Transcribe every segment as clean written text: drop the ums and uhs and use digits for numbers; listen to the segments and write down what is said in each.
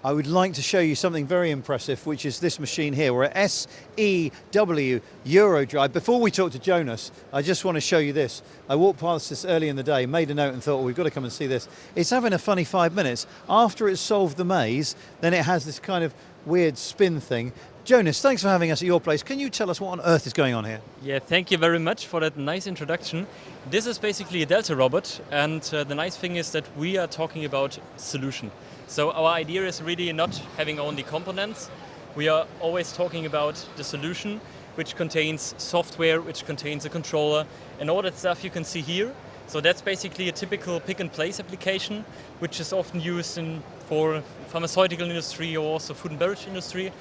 I would like to show you something very impressive, which is this machine here. We're at SEW Eurodrive. Before we talk to Jonas, I just want to show you this. I walked past this early in the day, made a note and thought, well, we've got to come and see this. It's having a funny 5 minutes. After it's solved the maze, then it has this kind of weird spin thing. Jonas, thanks for having us at your place. Can you tell us what on earth is going on here? Yeah, thank you very much for that nice introduction. This is basically a Delta robot, and the nice thing is that we are talking about solution. So our idea is really not having only components. We are always talking about the solution, which contains software, which contains a controller, and all that stuff you can see here. So that's basically a typical pick-and-place application, which is often used for pharmaceutical industry or also food and beverage industry.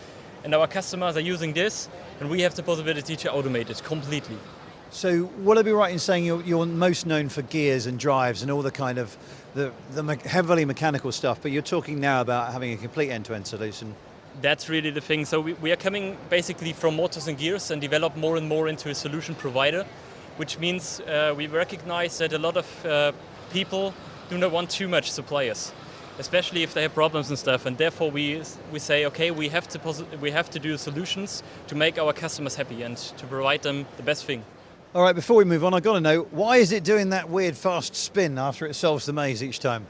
And our customers are using this, and we have the possibility to automate it completely. So would I be right in saying you're most known for gears and drives and all the kind of the heavily mechanical stuff, but you're talking now about having a complete end-to-end solution? That's really the thing. So we are coming basically from motors and gears and develop more and more into a solution provider, which means we recognize that a lot of people do not want too much suppliers, especially if they have problems and stuff, and therefore we say, okay, we have to do solutions to make our customers happy and to provide them the best thing. All right, before we move on, I've got to know, why is it doing that weird fast spin after it solves the maze each time?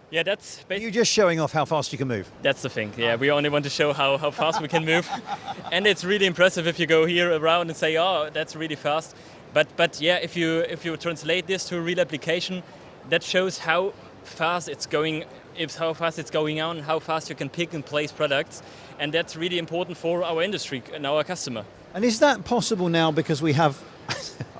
Yeah, that's Are you just showing off how fast you can move? That's the thing, yeah. We only want to show how fast we can move. And it's really impressive if you go here around and say, oh, that's really fast. But yeah, if you translate this to a real application, that shows how fast it's going, how fast you can pick and place products. And that's really important for our industry and our customer. And is that possible now because we have,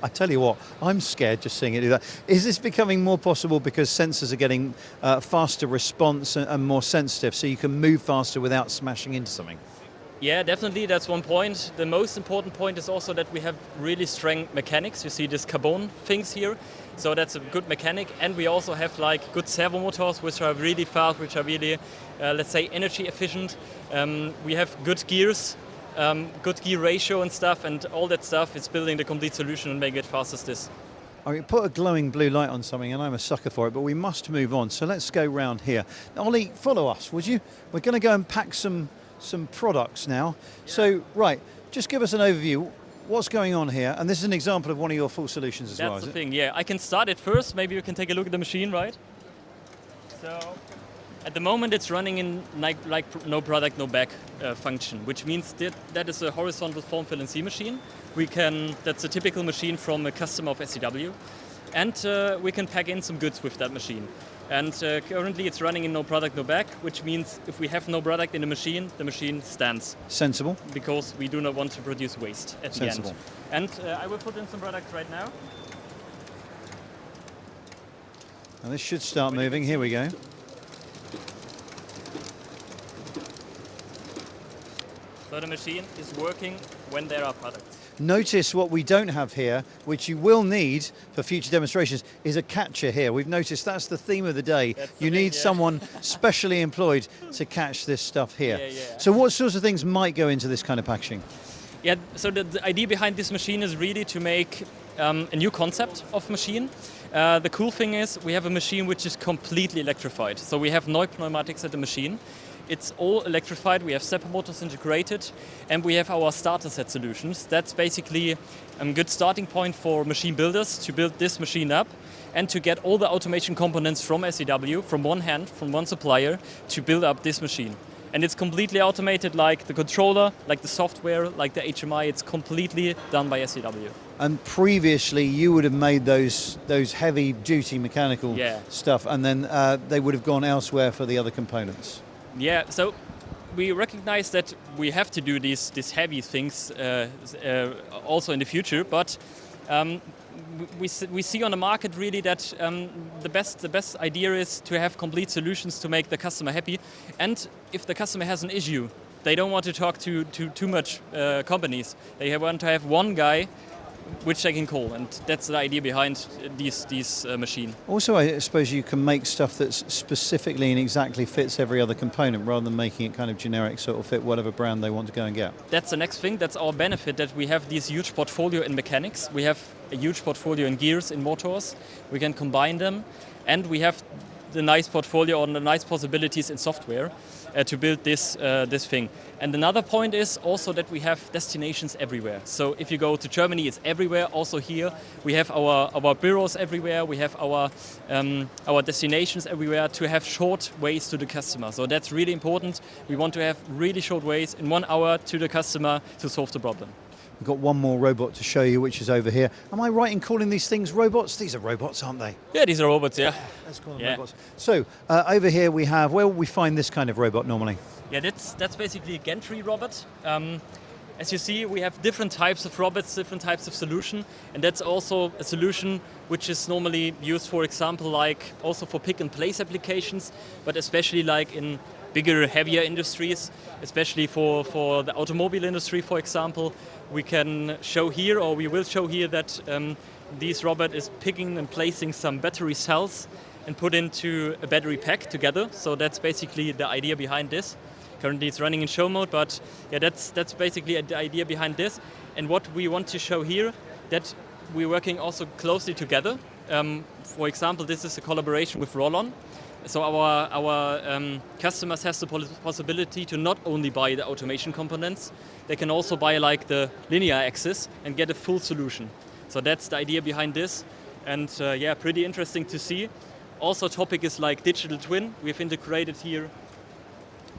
I tell you what, I'm scared just seeing it do that. Is this becoming more possible because sensors are getting faster response and more sensitive, so you can move faster without smashing into something? Yeah, definitely, that's one point. The most important point is also that we have really strong mechanics. You see these carbon things here, so that's a good mechanic. And we also have like good servo motors, which are really fast, which are really, let's say, energy efficient. We have good gears, good gear ratio and stuff, and all that stuff is building the complete solution and make it fast as this. I mean, put a glowing blue light on something, and I'm a sucker for it, but we must move on. So let's go round here. Ollie, follow us, would you? We're going to go and pack some products now. Yeah. So, right, just give us an overview. What's going on here? And this is an example of one of your full solutions as well, is it? That's the thing, yeah. I can start it first. Maybe you can take a look at the machine, right? So, at the moment it's running in like no product, no bag function, which means that is a horizontal form fill and see machine. That's a typical machine from a customer of SEW. And we can pack in some goods with that machine. And currently it's running in no product, no bag, which means if we have no product in the machine stands. Sensible. Because we do not want to produce waste at the end. And I will put in some products right now. And this should start moving. Here we go. So the machine is working when there are products. Notice what we don't have here, which you will need for future demonstrations, is a catcher here. We've noticed that's the theme of the day. You need someone specially employed to catch this stuff here. Yeah. So what sorts of things might go into this kind of packaging? Yeah, so the idea behind this machine is really to make a new concept of machine. The cool thing is we have a machine which is completely electrified. So we have no pneumatics at the machine. It's all electrified, we have stepper motors integrated, and we have our starter set solutions. That's basically a good starting point for machine builders to build this machine up and to get all the automation components from SEW, from one hand, from one supplier, to build up this machine. And it's completely automated, like the controller, like the software, like the HMI, it's completely done by SEW. And previously you would have made those heavy duty mechanical stuff, and then they would have gone elsewhere for the other components. Yeah, so we recognize that we have to do these heavy things also in the future, but we see on the market really that the best idea is to have complete solutions to make the customer happy. And if the customer has an issue, they don't want to talk to too much companies. They want to have one guy which they can call, and that's the idea behind these machine. Also, I suppose you can make stuff that specifically and exactly fits every other component rather than making it kind of generic, so it'll fit whatever brand they want to go and get. That's the next thing. That's our benefit, that we have this huge portfolio in mechanics. We have a huge portfolio in gears, in motors. We can combine them, and we have the nice portfolio or the nice possibilities in software. to build this thing. And another point is also that we have destinations everywhere. So if you go to Germany, it's everywhere. Also here, we have our bureaus everywhere. We have our destinations everywhere to have short ways to the customer. So that's really important. We want to have really short ways in 1 hour to the customer to solve the problem. We've got one more robot to show you, which is over here. Am I right in calling these things robots? These are robots, aren't they? Yeah, these are robots, yeah. Let's call them robots. So over here we have, where will we find this kind of robot normally? Yeah, that's basically a gantry robot. As you see, we have different types of robots, different types of solution, and that's also a solution which is normally used, for example, like also for pick and place applications, but especially like in bigger, heavier industries, especially for the automobile industry, for example. We can show here, or we will show here, that this robot is picking and placing some battery cells and put into a battery pack together. So that's basically the idea behind this. Currently it's running in show mode, but yeah, that's basically the idea behind this. And what we want to show here, that we're working also closely together. For example, this is a collaboration with Rollon. So our customers have the possibility to not only buy the automation components, they can also buy like the linear axis and get a full solution. So that's the idea behind this. And yeah, pretty interesting to see. Also topic is like digital twin. We've integrated here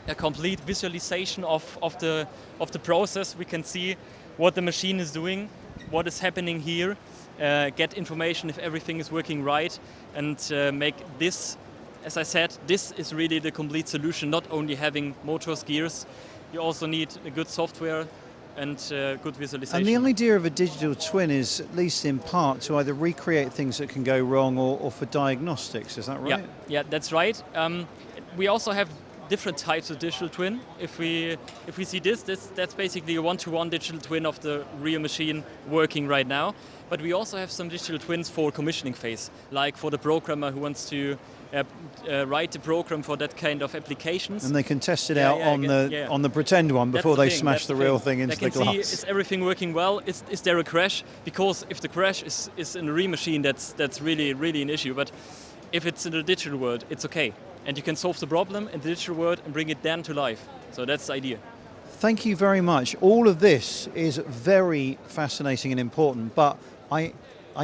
a complete visualization of the process. We can see what the machine is doing, what is happening here, get information if everything is working right, and make this, as I said, this is really the complete solution, not only having motors, gears, you also need a good software and good visualization. And the idea of a digital twin is, at least in part, to either recreate things that can go wrong or for diagnostics, is that right? Yeah, that's right. We also have different types of digital twin. If we see that's basically a one-to-one digital twin of the real machine working right now. But we also have some digital twins for commissioning phase, like for the programmer who wants to write the program for that kind of applications. And they can test it out on the pretend one before they smash the real thing into the glass. They can see, is everything working well? Is there a crash? Because if the crash is in a real machine, that's really an issue. But if it's in the digital world, it's okay. And you can solve the problem in the digital world and bring it then to life. So that's the idea. Thank you very much. All of this is very fascinating and important, but I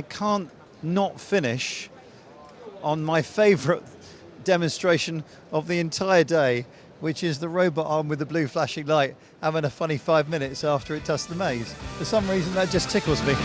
can't not finish on my favorite demonstration of the entire day, which is the robot arm with the blue flashing light having a funny 5 minutes after it does the maze. For some reason that just tickles me.